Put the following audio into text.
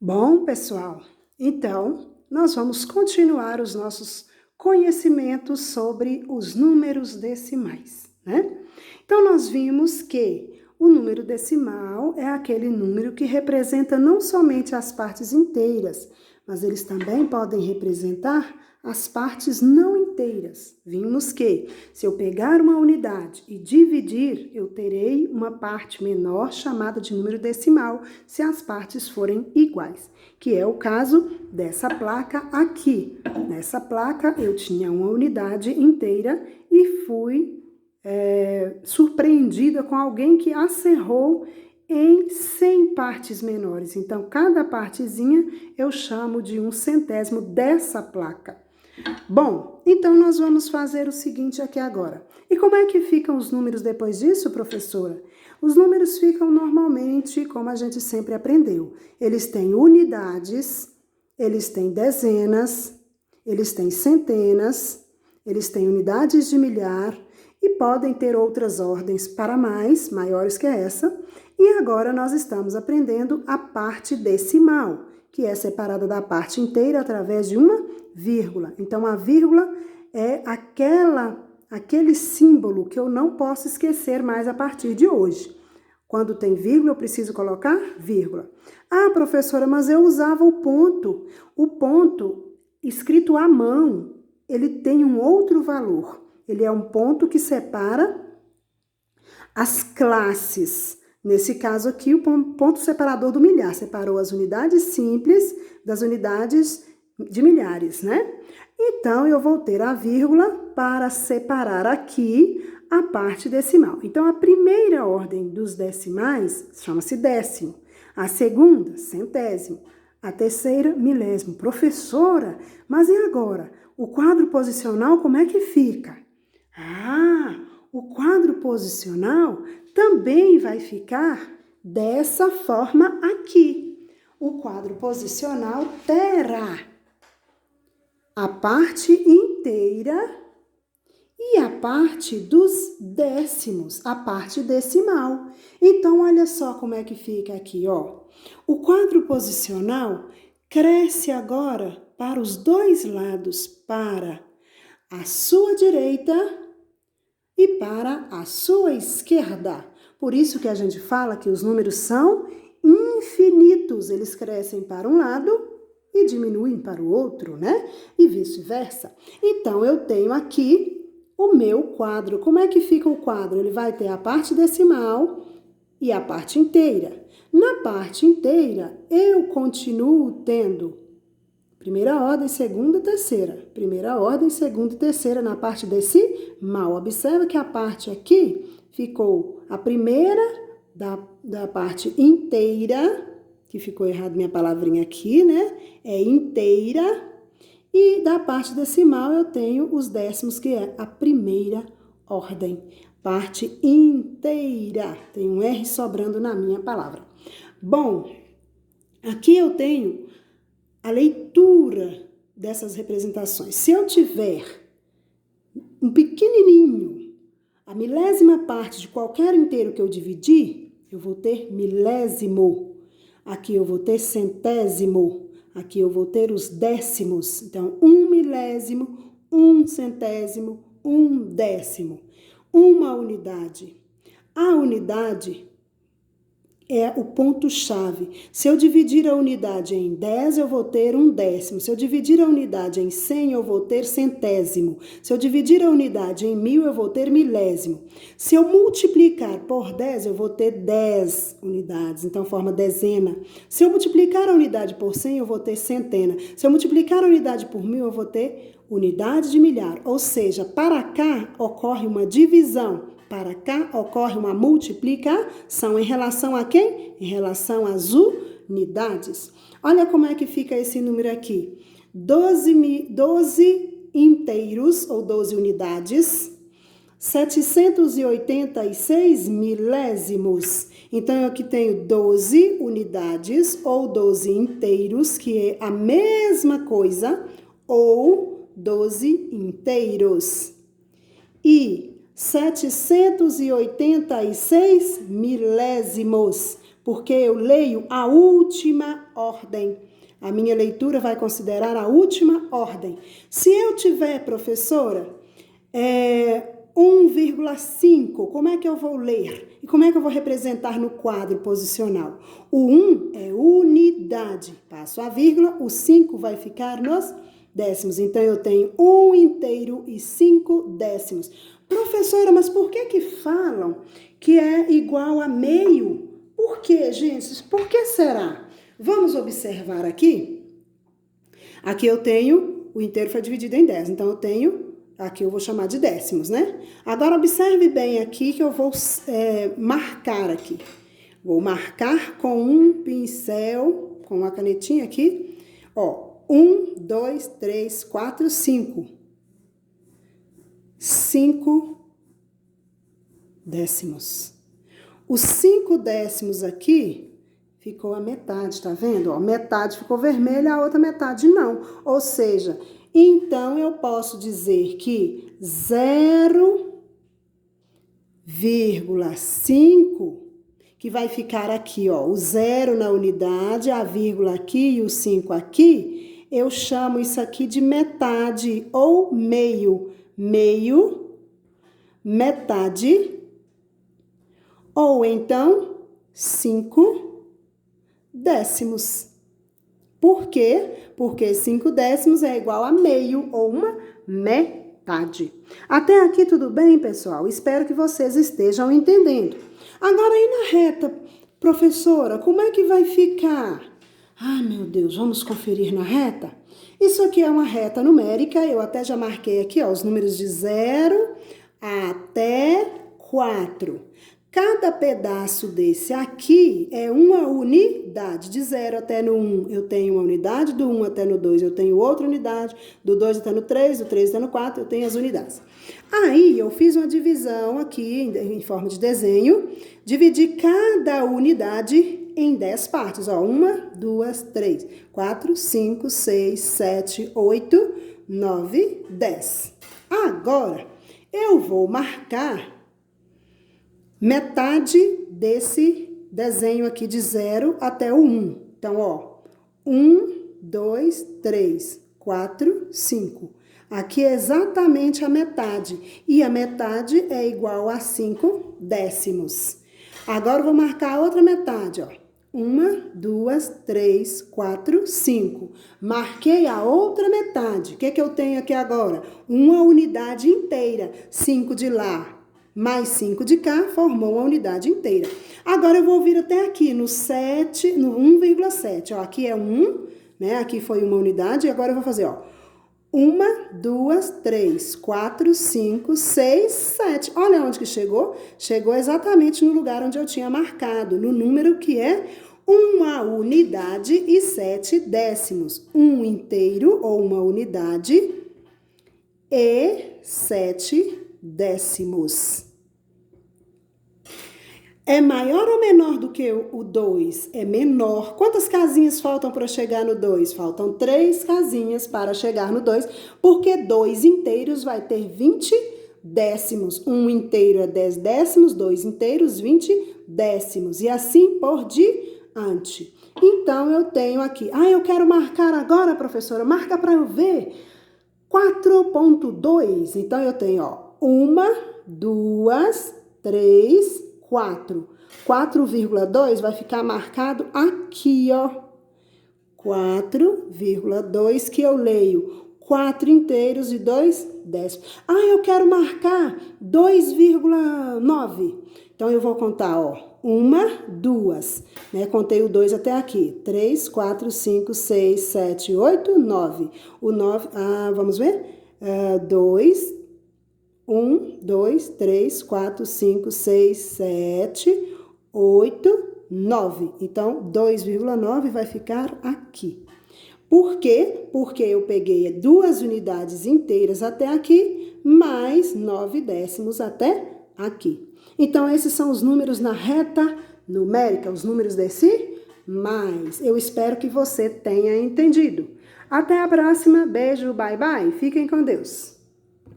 Bom, pessoal, então nós vamos continuar os nossos conhecimentos sobre os números decimais, né? Então, nós vimos que o número decimal é aquele número que representa não somente as partes inteiras, mas eles também podem representar as partes não inteiras. Vimos que, se eu pegar uma unidade e dividir, eu terei uma parte menor chamada de número decimal, se as partes forem iguais, que é o caso dessa placa aqui. Nessa placa, eu tinha uma unidade inteira e fui surpreendida com alguém que acerrou em 100 partes menores. Então, cada partezinha eu chamo de 1/100º dessa placa. Bom, então nós vamos fazer o seguinte aqui agora. E como é que ficam os números depois disso, professora? Os números ficam normalmente como a gente sempre aprendeu. Eles têm unidades, eles têm dezenas, eles têm centenas, eles têm unidades de milhar e podem ter outras ordens para mais, maiores que essa. E agora nós estamos aprendendo a parte decimal, que é separada da parte inteira através de uma vírgula. Então, a vírgula é aquele símbolo que eu não posso esquecer mais a partir de hoje. Quando tem vírgula, eu preciso colocar vírgula. Ah, professora, mas eu usava o ponto. O ponto, escrito à mão, ele tem um outro valor. Ele é um ponto que separa as classes. Nesse caso aqui, o ponto separador do milhar separou as unidades simples das unidades de milhares, né? Então, eu vou ter a vírgula para separar aqui a parte decimal. Então, a primeira ordem dos decimais chama-se décimo. A segunda, centésimo. A terceira, milésimo. Professora, mas e agora? O quadro posicional, como é que fica? Ah, o quadro posicional também vai ficar dessa forma aqui. O quadro posicional terá a parte inteira e a parte dos décimos, a parte decimal. Então, olha só como é que fica aqui, ó. O quadro posicional cresce agora para os dois lados, para a sua direita e para a sua esquerda. Por isso que a gente fala que os números são infinitos. Eles crescem para um lado e diminuem para o outro, né? E vice-versa. Então, eu tenho aqui o meu quadro. Como é que fica o quadro? Ele vai ter a parte decimal e a parte inteira. Na parte inteira, eu continuo tendo primeira ordem, segunda, terceira. Primeira ordem, segunda e terceira na parte decimal. Observa que a parte aqui ficou a primeira da parte inteira, que ficou errado minha palavrinha aqui, né? É inteira. E da parte decimal eu tenho os décimos, que é a primeira ordem. Parte inteira. Tem um R sobrando na minha palavra. Bom, aqui eu tenho a leitura dessas representações. Se eu tiver um pequenininho, a milésima parte de qualquer inteiro que eu dividir, eu vou ter milésimo. Aqui eu vou ter centésimo. Aqui eu vou ter os décimos. Então, 1/1000, 1/100º, 1/1000. Uma unidade. A unidade é o ponto-chave. Se eu dividir a unidade em 10, eu vou ter 1/1000. Se eu dividir a unidade em 100, eu vou ter centésimo. Se eu dividir a unidade em 1000, eu vou ter milésimo. Se eu multiplicar por 10, eu vou ter 10 unidades, então forma dezena. Se eu multiplicar a unidade por 100, eu vou ter centena. Se eu multiplicar a unidade por 1000, eu vou ter unidade de milhar. Ou seja, para cá ocorre uma divisão. Para cá ocorre uma multiplicação. Em relação a quem? Em relação às unidades. Olha como é que fica esse número aqui. 12 inteiros, ou 12 unidades, 786 milésimos. Então, eu aqui tenho 12 unidades, ou 12 inteiros, que é a mesma coisa, ou 12 inteiros. E 786 milésimos, porque eu leio a última ordem. A minha leitura vai considerar a última ordem. Se eu tiver, professora, 1,5, como é que eu vou ler? E como é que eu vou representar no quadro posicional? O 1 é unidade. Passo a vírgula, o 5 vai ficar nos décimos. Então, eu tenho 1 inteiro e 5 décimos. Professora, mas por que falam que é igual a meio? Por que, gente? Por que será? Vamos observar aqui. Aqui eu tenho, o inteiro foi dividido em 10, então eu tenho, aqui eu vou chamar de décimos, né? Agora observe bem aqui que eu vou marcar aqui. Vou marcar com um pincel, com uma canetinha aqui, ó, 1, 2, 3, 4, 5. 5 décimos. Os 5 décimos aqui ficou a metade, tá vendo? Ó, metade ficou vermelha, a outra metade não. Ou seja, então eu posso dizer que 0,5, que vai ficar aqui, ó, o 0 na unidade, a vírgula aqui e o 5 aqui, eu chamo isso aqui de metade ou meio. Meio, metade, ou então 5 décimos. Por quê? Porque 5 décimos é igual a meio ou uma metade. Até aqui tudo bem, pessoal? Espero que vocês estejam entendendo. Agora aí na reta, professora, como é que vai ficar? Ai, meu Deus, vamos conferir na reta? Isso aqui é uma reta numérica, eu até já marquei aqui, ó, os números de 0 até 4. Cada pedaço desse aqui é uma unidade. De 0 até no 1 eu tenho uma unidade, do 1 até no 2 eu tenho outra unidade, do 2 até no 3, do 3 até no 4 eu tenho as unidades. Aí eu fiz uma divisão aqui em forma de desenho, dividi cada unidade em 10 partes. Ó, 1, 2, 3, 4, 5, 6, 7, 8, 9, 10. Agora eu vou marcar metade desse desenho aqui de 0 até o 1. Então, ó, 1, 2, 3, 4, 5. Aqui é exatamente a metade. E a metade é igual a 5 décimos. Agora, eu vou marcar a outra metade, ó. 1, 2, 3, 4, 5. Marquei a outra metade. O que que eu tenho aqui agora? Uma unidade inteira. 5 de lá mais 5 de cá, formou uma unidade inteira. Agora eu vou vir até aqui, no 7, no 1,7. Ó, aqui é 1, né? Aqui foi uma unidade, e agora eu vou fazer, ó. 1, 2, 3, 4, 5, 6, 7. Olha onde que chegou. Chegou exatamente no lugar onde eu tinha marcado, no número que é uma unidade e 7 décimos. Um inteiro, ou uma unidade, e 7 décimos. É maior ou menor do que o 2? É menor. Quantas casinhas faltam para chegar no 2? Faltam 3 casinhas para chegar no 2, porque 2 inteiros vai ter 20 décimos. 1 inteiro é 10 décimos, 2 inteiros, 20 décimos. E assim por diante. Então, eu tenho aqui. Ah, eu quero marcar agora, professora. Marca para eu ver. 4,2. Então, eu tenho, ó, 1, 2, 3, 4. 4,2 vai ficar marcado aqui, ó. 4,2 que eu leio. 4 inteiros e 2 décimos. Ah, eu quero marcar 2,9. Então, eu vou contar, ó. 1, 2. Né? Contei o 2 até aqui. 3, 4, 5, 6, 7, 8, 9. O 9, vamos ver? 2, 1, 2, 3, 4, 5, 6, 7, 8, 9. Então, 2,9 vai ficar aqui. Por quê? Porque eu peguei 2 unidades inteiras até aqui, mais 9 décimos até aqui. Então, esses são os números na reta numérica, os números decimais. Eu espero que você tenha entendido. Até a próxima. Beijo, bye, bye. Fiquem com Deus.